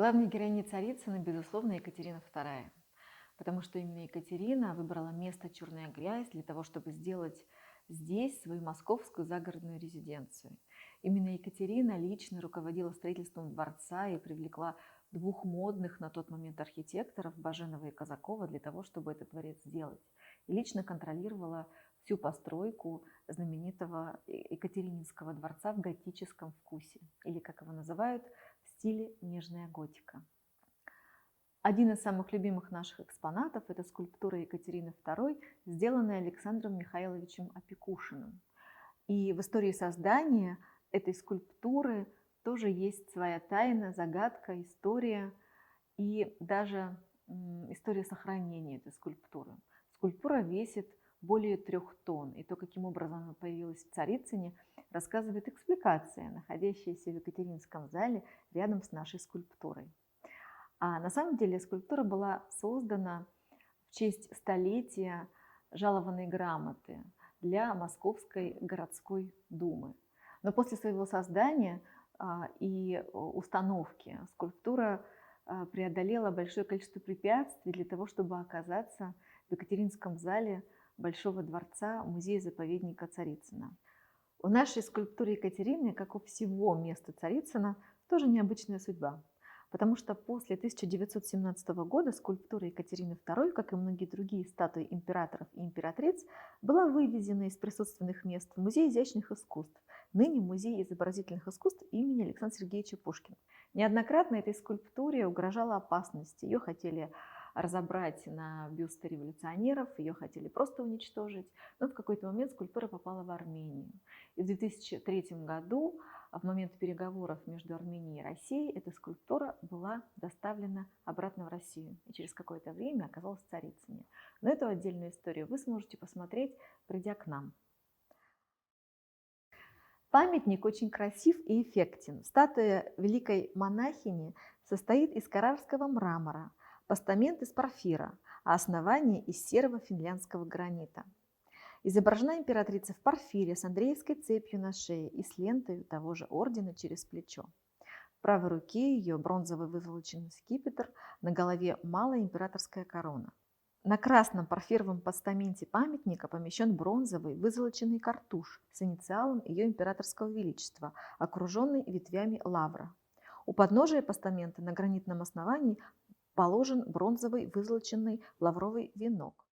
Главной героиней Царицыны, безусловно, Екатерина II, потому что именно Екатерина выбрала место Черная Грязь для того, чтобы сделать здесь свою московскую загородную резиденцию. Именно Екатерина лично руководила строительством дворца и привлекла двух модных на тот момент архитекторов, Баженова и Казакова, для того, чтобы этот дворец сделать. И лично контролировала всю постройку знаменитого Екатерининского дворца в готическом вкусе, или, как его называют, в стиле нежная готика. Один из самых любимых наших экспонатов – это скульптура Екатерины II, сделанная Александром Михайловичем Опекушиным. И в истории создания этой скульптуры тоже есть своя тайна, загадка, история и даже история сохранения этой скульптуры. Скульптура весит более 3 тонн, и то, каким образом она появилась в Царицыне, рассказывает экспликация, находящаяся в Екатеринском зале рядом с нашей скульптурой. А на самом деле скульптура была создана в честь столетия жалованной грамоты для Московской городской думы. Но после своего создания и установки скульптура преодолела большое количество препятствий для того, чтобы оказаться в Екатеринском зале Большого дворца музея-заповедника Царицына. У нашей скульптуры Екатерины, как у всего места Царицына, тоже необычная судьба. Потому что после 1917 года скульптура Екатерины II, как и многие другие статуи императоров и императриц, была вывезена из присутственных мест в Музей изящных искусств, ныне Музей изобразительных искусств имени Александра Сергеевича Пушкина. Неоднократно этой скульптуре угрожала опасность. Ее хотели разобрать на бюсты революционеров, ее хотели просто уничтожить. Но в какой-то момент скульптура попала в Армению. И в 2003 году, в момент переговоров между Арменией и Россией, эта скульптура была доставлена обратно в Россию. И через какое-то время оказалась в Царицыне. Но эту отдельную историю вы сможете посмотреть, придя к нам. Памятник очень красив и эффектен. Статуя великой монахини состоит из каррарского мрамора, постамент из порфира, а основание из серого финляндского гранита. Изображена императрица в порфире с Андреевской цепью на шее и с лентой того же ордена через плечо. В правой руке ее бронзовый вызолоченный скипетр, на голове малая императорская корона. На красном порфировом постаменте памятника помещен бронзовый вызолоченный картуш с инициалом ее императорского величества, окруженный ветвями лавра. У подножия постамента на гранитном основании положен бронзовый вызолоченный лавровый венок.